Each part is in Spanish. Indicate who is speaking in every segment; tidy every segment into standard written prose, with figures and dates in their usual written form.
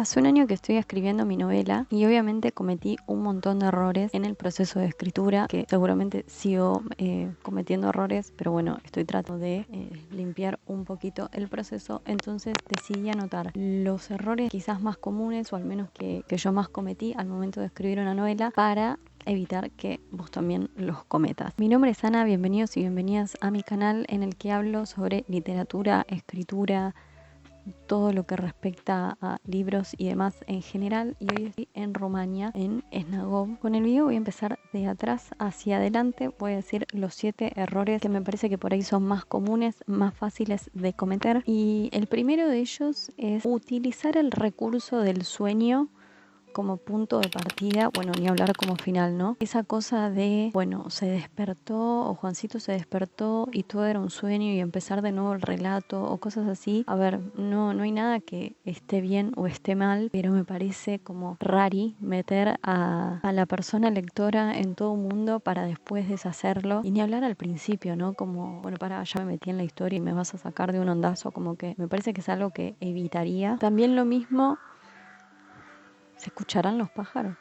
Speaker 1: Hace un año que estoy escribiendo mi novela y obviamente cometí un montón de errores en el proceso de escritura, que seguramente sigo cometiendo errores, pero bueno, estoy tratando de limpiar un poquito el proceso. Entonces decidí anotar los errores quizás más comunes, o al menos que yo más cometí al momento de escribir una novela, para evitar que vos también los cometas. Mi nombre es Ana, bienvenidos y bienvenidas a mi canal en el que hablo sobre literatura, escritura, todo lo que respecta a libros y demás en general. Y hoy estoy en Rumania, en Snagov. Con el video voy a empezar de atrás hacia adelante. Voy a decir los 7 errores que me parece que por ahí son más comunes, más fáciles de cometer. Y el primero de ellos es utilizar el recurso del sueño como punto de partida, bueno, ni hablar como final, ¿no? Esa cosa de, bueno, se despertó o Juancito se despertó y todo era un sueño y empezar de nuevo el relato o cosas así. A ver, no hay nada que esté bien o esté mal, pero me parece como rari meter a la persona lectora en todo mundo para después deshacerlo, y ni hablar al principio, ¿no? Como, bueno, ya me metí en la historia y me vas a sacar de un ondazo, como que me parece que es algo que evitaría. También lo mismo. ¿Se escucharán los pájaros?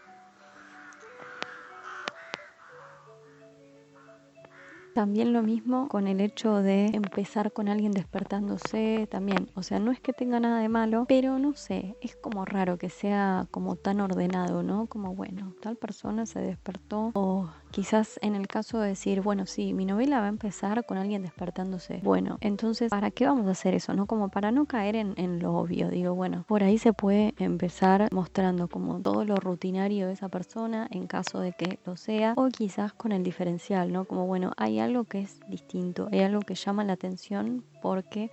Speaker 1: También lo mismo con el hecho de empezar con alguien despertándose también. O sea, no es que tenga nada de malo, pero no sé, es como raro que sea como tan ordenado, ¿no? Como, bueno, tal persona se despertó. O quizás en el caso de decir, bueno, sí, mi novela va a empezar con alguien despertándose. Bueno, entonces, ¿para qué vamos a hacer eso, no? Como para no caer en lo obvio. Digo, bueno, por ahí se puede empezar mostrando como todo lo rutinario de esa persona, en caso de que lo sea, o quizás con el diferencial, ¿no? Como, bueno, hay algo que es distinto, hay algo que llama la atención porque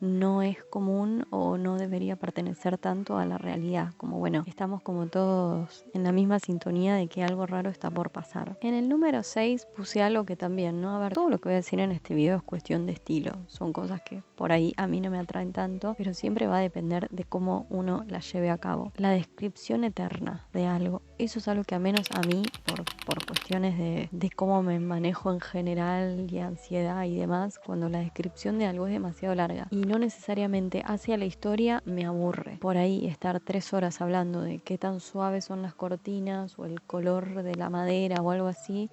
Speaker 1: no es común o no debería pertenecer tanto a la realidad. Como, bueno, estamos como todos en la misma sintonía de que algo raro está por pasar. En el número 6 puse algo que también, ¿no? A ver, todo lo que voy a decir en este video es cuestión de estilo. Son cosas que por ahí a mí no me atraen tanto, pero siempre va a depender de cómo uno la lleve a cabo. La descripción eterna de algo. Eso es algo que, a menos a mí, por cuestiones de cómo me manejo en general y ansiedad y demás, cuando la descripción de algo es demasiado larga y no necesariamente hacia la historia, me aburre. Por ahí estar 3 horas hablando de qué tan suaves son las cortinas o el color de la madera o algo así.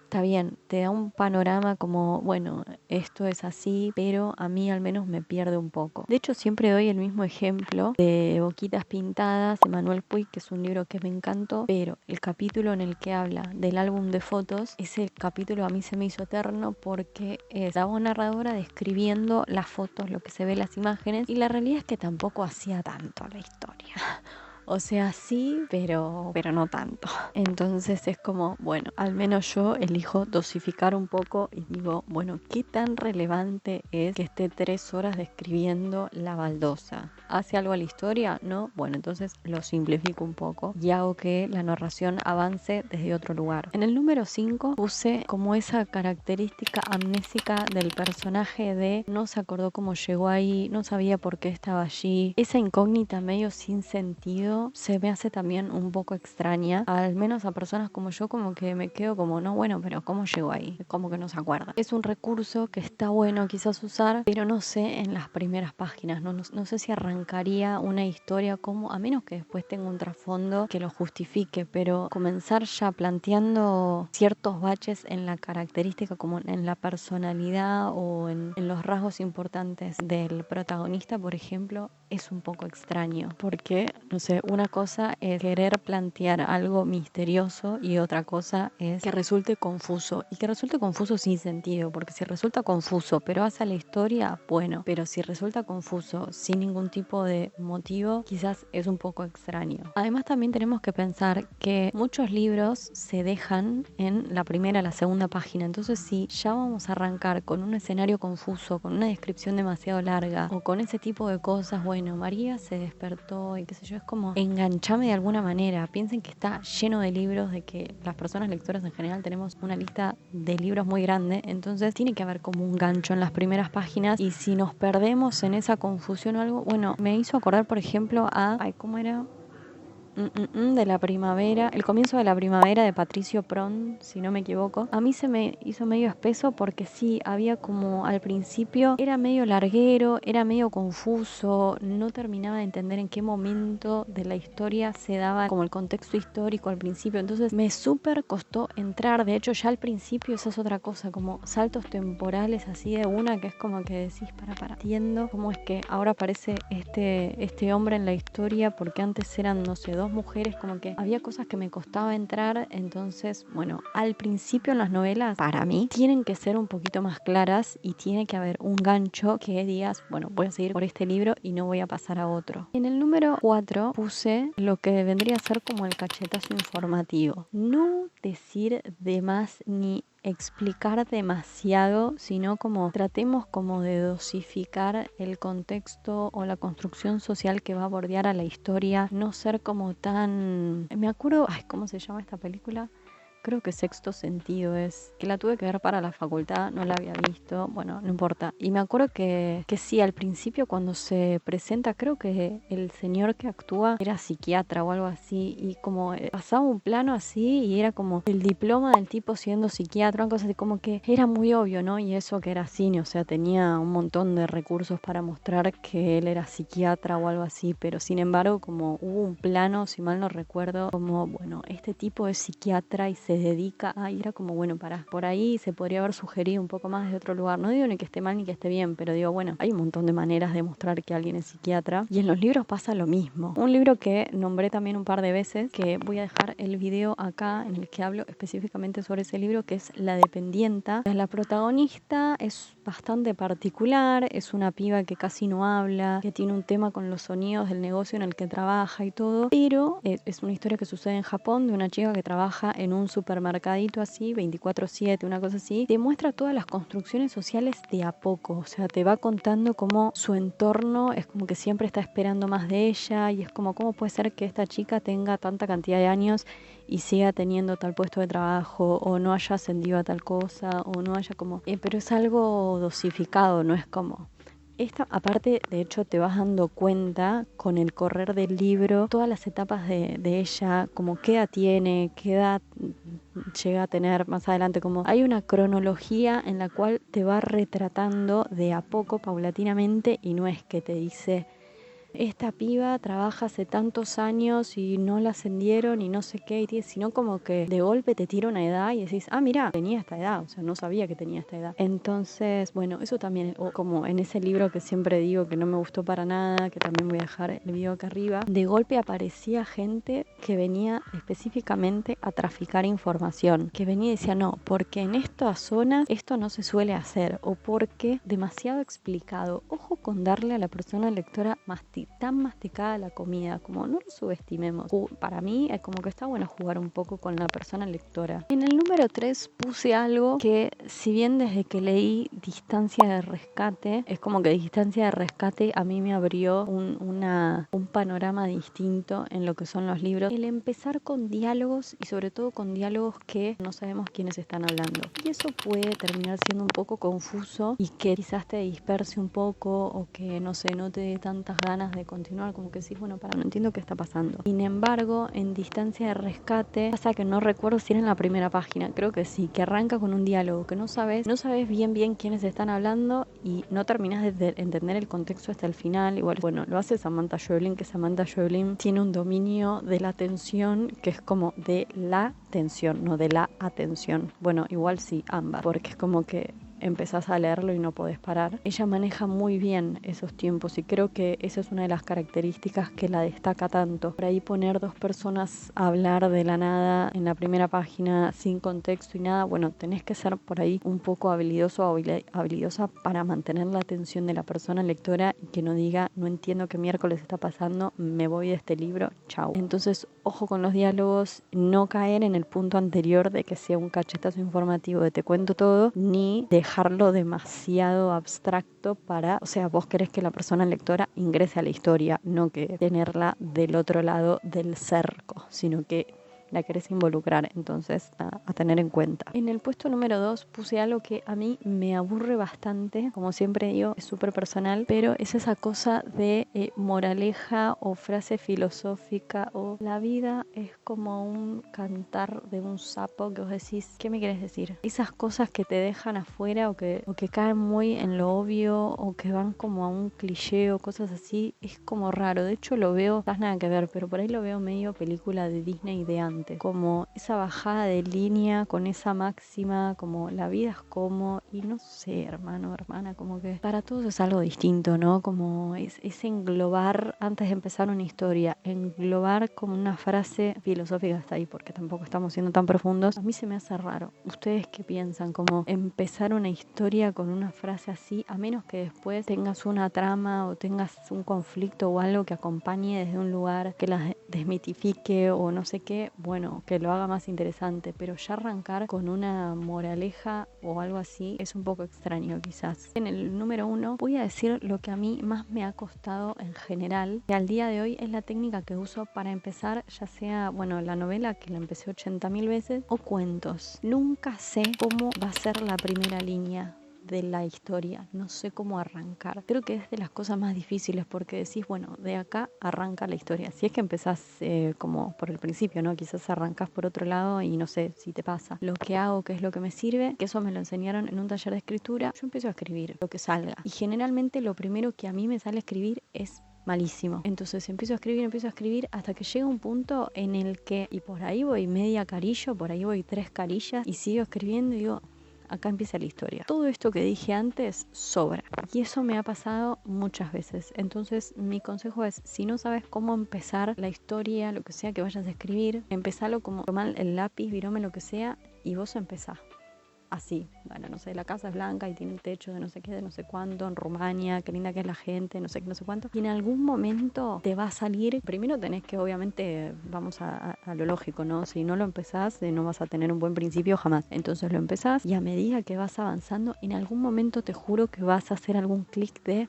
Speaker 1: Está bien, te da un panorama como, bueno, esto es así, pero a mí al menos me pierde un poco. De hecho, siempre doy el mismo ejemplo de Boquitas Pintadas de Manuel Puig, que es un libro que me encantó, pero el capítulo en el que habla del álbum de fotos, ese capítulo a mí se me hizo eterno porque es la voz narradora describiendo las fotos, lo que se ve en las imágenes, y la realidad es que tampoco hacía tanto la historia. O sea, sí, pero no tanto. Entonces es como, bueno, al menos yo elijo dosificar un poco y digo, bueno, ¿qué tan relevante es que esté 3 horas describiendo la baldosa? ¿Hace algo a la historia? No. Bueno, entonces lo simplifico un poco y hago que la narración avance desde otro lugar. En el número 5 puse como esa característica amnésica del personaje de no se acordó cómo llegó ahí, no sabía por qué estaba allí. Esa incógnita medio sin sentido se me hace también un poco extraña, al menos a personas como yo, como que me quedo como, no, bueno, pero ¿cómo llegó ahí? Como que no se acuerda. Es un recurso que está bueno quizás usar, pero no sé en las primeras páginas, no sé si arrancaría una historia como, a menos que después tenga un trasfondo que lo justifique, pero comenzar ya planteando ciertos baches en la característica, como en la personalidad o en los rasgos importantes del protagonista, por ejemplo, es un poco extraño, porque, no sé, una cosa es querer plantear algo misterioso y otra cosa es que resulte confuso, y que resulte confuso sin sentido, porque si resulta confuso pero hace la historia, bueno, pero si resulta confuso sin ningún tipo de motivo, quizás es un poco extraño. Además, también tenemos que pensar que muchos libros se dejan en la primera, la segunda página, entonces si ya vamos a arrancar con un escenario confuso, con una descripción demasiado larga o con ese tipo de cosas, bueno, María se despertó y qué sé yo, es como enganchame de alguna manera. Piensen que está lleno de libros, de que las personas lectoras en general tenemos una lista de libros muy grande, entonces tiene que haber como un gancho en las primeras páginas, y si nos perdemos en esa confusión o algo, bueno, me hizo acordar, por ejemplo, a, ay, ¿cómo era? de la primavera, el comienzo de la primavera de Patricio Pron, si no me equivoco. A mí se me hizo medio espeso porque sí, había como al principio, era medio larguero, era medio confuso, no terminaba de entender en qué momento de la historia se daba como el contexto histórico al principio, entonces me súper costó entrar. De hecho ya al principio esa es otra cosa, como saltos temporales así de una, que es como que decís, para, entiendo cómo es que ahora aparece este hombre en la historia, porque antes eran, no sé, dos mujeres, como que había cosas que me costaba entrar. Entonces, bueno, al principio en las novelas, para mí, tienen que ser un poquito más claras y tiene que haber un gancho que digas, bueno, voy a seguir por este libro y no voy a pasar a otro. En el número 4 puse lo que vendría a ser como el cachetazo informativo. No decir de más ni explicar demasiado, sino como tratemos como de dosificar el contexto o la construcción social que va a bordear a la historia, no ser como tan... Me acuerdo, ay, ¿cómo se llama esta película? Creo que Sexto Sentido es, que la tuve que ver para la facultad, no la había visto, bueno, no importa. Y me acuerdo que sí, al principio cuando se presenta, creo que el señor que actúa era psiquiatra o algo así, y como pasaba un plano así y era como el diploma del tipo siendo psiquiatra, una cosa así, como que era muy obvio, ¿no? Y eso que era cine, o sea, tenía un montón de recursos para mostrar que él era psiquiatra o algo así, pero sin embargo, como hubo un plano, si mal no recuerdo, como, bueno, este tipo es psiquiatra y se dedica a, y era como, bueno, por ahí se podría haber sugerido un poco más de otro lugar. No digo ni que esté mal ni que esté bien, pero digo, bueno, hay un montón de maneras de mostrar que alguien es psiquiatra, y en los libros pasa lo mismo. Un libro que nombré también un par de veces, que voy a dejar el video acá en el que hablo específicamente sobre ese libro, que es La Dependienta. La protagonista es bastante particular, es una piba que casi no habla, que tiene un tema con los sonidos del negocio en el que trabaja y todo, pero es una historia que sucede en Japón, de una chica que trabaja en un supermercadito así, 24/7, una cosa así. Te muestra todas las construcciones sociales de a poco, o sea, te va contando cómo su entorno es como que siempre está esperando más de ella, y es como, ¿cómo puede ser que esta chica tenga tanta cantidad de años y siga teniendo tal puesto de trabajo, o no haya ascendido a tal cosa, o no haya como... pero es algo dosificado, no es como... Esta, aparte, de hecho, te vas dando cuenta con el correr del libro, todas las etapas de ella, como qué edad tiene, qué edad llega a tener más adelante, como hay una cronología en la cual te va retratando de a poco, paulatinamente, y no es que te dice... Esta piba trabaja hace tantos años y no la ascendieron y no sé qué, sino como que de golpe te tira una edad y decís, ah, mira, tenía esta edad, o sea, no sabía que tenía esta edad. Entonces, bueno, eso también, o como en ese libro que siempre digo que no me gustó para nada, que también voy a dejar el video acá arriba, de golpe aparecía gente que venía específicamente a traficar información, que venía y decía, no, porque en estas zonas esto no se suele hacer, o porque demasiado explicado. Ojo con darle a la persona lectora tan masticada la comida, como no lo subestimemos. Para mí es como que está bueno jugar un poco con la persona lectora. En el número 3 puse algo que, si bien desde que leí Distancia de Rescate, es como que Distancia de Rescate a mí me abrió un panorama distinto en lo que son los libros. El empezar con diálogos, y sobre todo con diálogos que no sabemos quiénes están hablando. Y eso puede terminar siendo un poco confuso y que quizás te disperse un poco, o que no sé, no te dé tantas ganas de continuar, como que sí, bueno, no entiendo qué está pasando. Sin embargo, en Distancia de Rescate pasa que no recuerdo si era en la primera página, creo que sí, que arranca con un diálogo que no sabes bien quiénes están hablando, y no terminas de entender el contexto hasta el final. Igual, bueno, lo hace Samantha Schweblin, que Samantha Schweblin tiene un dominio de la atención que es como de la tensión, no de la atención. Bueno, igual sí, ambas, porque es como que empezás a leerlo y no podés parar. Ella maneja muy bien esos tiempos, y creo que esa es una de las características que la destaca tanto. Por ahí poner dos personas a hablar de la nada en la primera página sin contexto y nada, bueno, tenés que ser por ahí un poco habilidoso o habilidosa para mantener la atención de la persona lectora, y que no diga, no entiendo qué miércoles está pasando, me voy de este libro, chau. Entonces, ojo con los diálogos, no caer en el punto anterior de que sea un cachetazo informativo de te cuento todo, ni dejarlo demasiado abstracto para, o sea, vos querés que la persona lectora ingrese a la historia, no que tenerla del otro lado del cerco, sino que la querés involucrar, entonces a tener en cuenta. En el puesto número 2 puse algo que a mí me aburre bastante, como siempre digo, es súper personal, pero es esa cosa de moraleja o frase filosófica o la vida es como un cantar de un sapo que vos decís, ¿qué me querés decir? Esas cosas que te dejan afuera o que caen muy en lo obvio o que van como a un cliché o cosas así, es como raro. De hecho lo veo, no nada que ver, pero por ahí lo veo medio película de Disney de antes, como esa bajada de línea con esa máxima, como la vida es como, y no sé, hermano, hermana, como que para todos es algo distinto, ¿no? Como es englobar, antes de empezar una historia, englobar como una frase filosófica hasta ahí, porque tampoco estamos siendo tan profundos. A mí se me hace raro. ¿Ustedes qué piensan? Como empezar una historia con una frase así, a menos que después tengas una trama o tengas un conflicto o algo que acompañe desde un lugar que la desmitifique o no sé qué, bueno, que lo haga más interesante, pero ya arrancar con una moraleja o algo así es un poco extraño quizás. En el número 1 voy a decir lo que a mí más me ha costado en general, que al día de hoy es la técnica que uso para empezar, ya sea, bueno, la novela que la empecé 80.000 veces o cuentos. Nunca sé cómo va a ser la primera línea de la historia, no sé cómo arrancar. Creo que es de las cosas más difíciles porque decís, bueno, de acá arranca la historia. Si es que empezás como por el principio, ¿no? Quizás arrancás por otro lado y no sé si te pasa. Lo que hago, que es lo que me sirve, que eso me lo enseñaron en un taller de escritura, yo empiezo a escribir lo que salga. Y generalmente lo primero que a mí me sale a escribir es malísimo. Entonces empiezo a escribir hasta que llega un punto en el que, y por ahí voy media carillo, por ahí voy 3 carillas y sigo escribiendo y digo, acá empieza la historia. Todo esto que dije antes sobra. Y eso me ha pasado muchas veces. Entonces mi consejo es, si no sabes cómo empezar la historia, lo que sea que vayas a escribir, empezalo como tomar el lápiz, virome lo que sea y vos empezás. Así, bueno, no sé, la casa es blanca y tiene un techo de no sé qué, de no sé cuánto, en Rumania, qué linda que es la gente, no sé qué, no sé cuánto. Y en algún momento te va a salir, primero tenés que obviamente, vamos a lo lógico, ¿no? Si no lo empezás, no vas a tener un buen principio jamás. Entonces lo empezás y a medida que vas avanzando, en algún momento te juro que vas a hacer algún clic de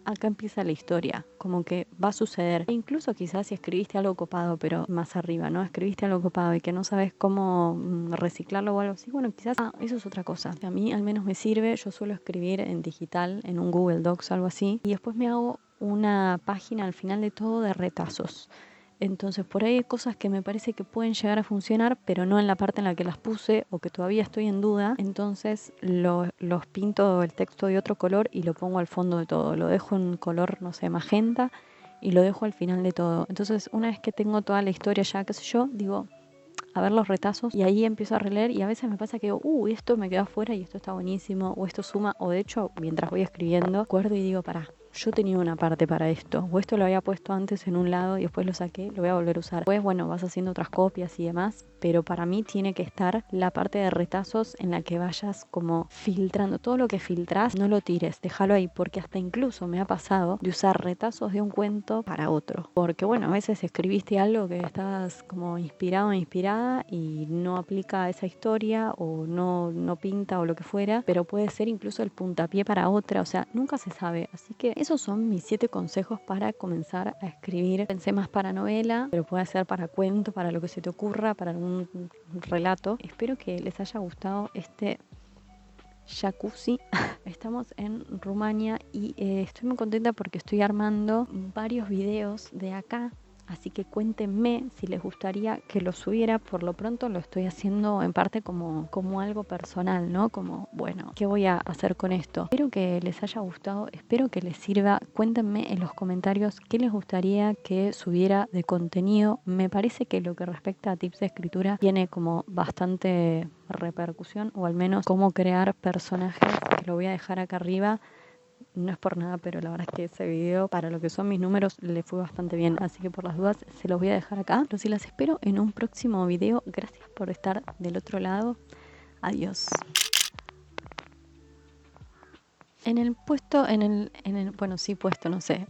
Speaker 1: acá empieza la historia, como que va a suceder. E incluso quizás si escribiste algo copado, pero más arriba, ¿no? Escribiste algo copado y que no sabes cómo reciclarlo o algo así, bueno, quizás, eso es otra cosa. A mí al menos me sirve, yo suelo escribir en digital, en un Google Docs o algo así, y después me hago una página al final de todo de retazos. Entonces por ahí hay cosas que me parece que pueden llegar a funcionar, pero no en la parte en la que las puse o que todavía estoy en duda. Entonces los pinto el texto de otro color y lo pongo al fondo de todo. Lo dejo en color, no sé, magenta y lo dejo al final de todo. Entonces una vez que tengo toda la historia ya, qué sé yo, digo, a ver los retazos y ahí empiezo a releer y a veces me pasa que digo, esto me quedó afuera y esto está buenísimo o esto suma, o de hecho mientras voy escribiendo acuerdo y digo, pará, yo tenía una parte para esto, o esto lo había puesto antes en un lado y después lo saqué, lo voy a volver a usar. Pues bueno, vas haciendo otras copias y demás, pero para mí tiene que estar la parte de retazos en la que vayas como filtrando. Todo lo que filtras, no lo tires, déjalo ahí, porque hasta incluso me ha pasado de usar retazos de un cuento para otro. Porque bueno, a veces escribiste algo que estás como inspirado o inspirada y no aplica a esa historia o no pinta o lo que fuera, pero puede ser incluso el puntapié para otra, o sea, nunca se sabe. Así que esos son mis 7 consejos para comenzar a escribir. Pensé más para novela, pero puede ser para cuento, para lo que se te ocurra, para algún relato. Espero que les haya gustado este jacuzzi. Estamos en Rumania y estoy muy contenta porque estoy armando varios videos de acá. Así que cuéntenme si les gustaría que lo subiera. Por lo pronto lo estoy haciendo en parte como algo personal, ¿no? Como, bueno, ¿qué voy a hacer con esto? Espero que les haya gustado, espero que les sirva. Cuéntenme en los comentarios qué les gustaría que subiera de contenido. Me parece que lo que respecta a tips de escritura tiene como bastante repercusión, o al menos cómo crear personajes, que lo voy a dejar acá arriba. No es por nada, pero la verdad es que ese video, para lo que son mis números, le fue bastante bien. Así que por las dudas se los voy a dejar acá. Pero si las espero en un próximo video. Gracias por estar del otro lado. Adiós. En el puesto, bueno, sí puesto, no sé.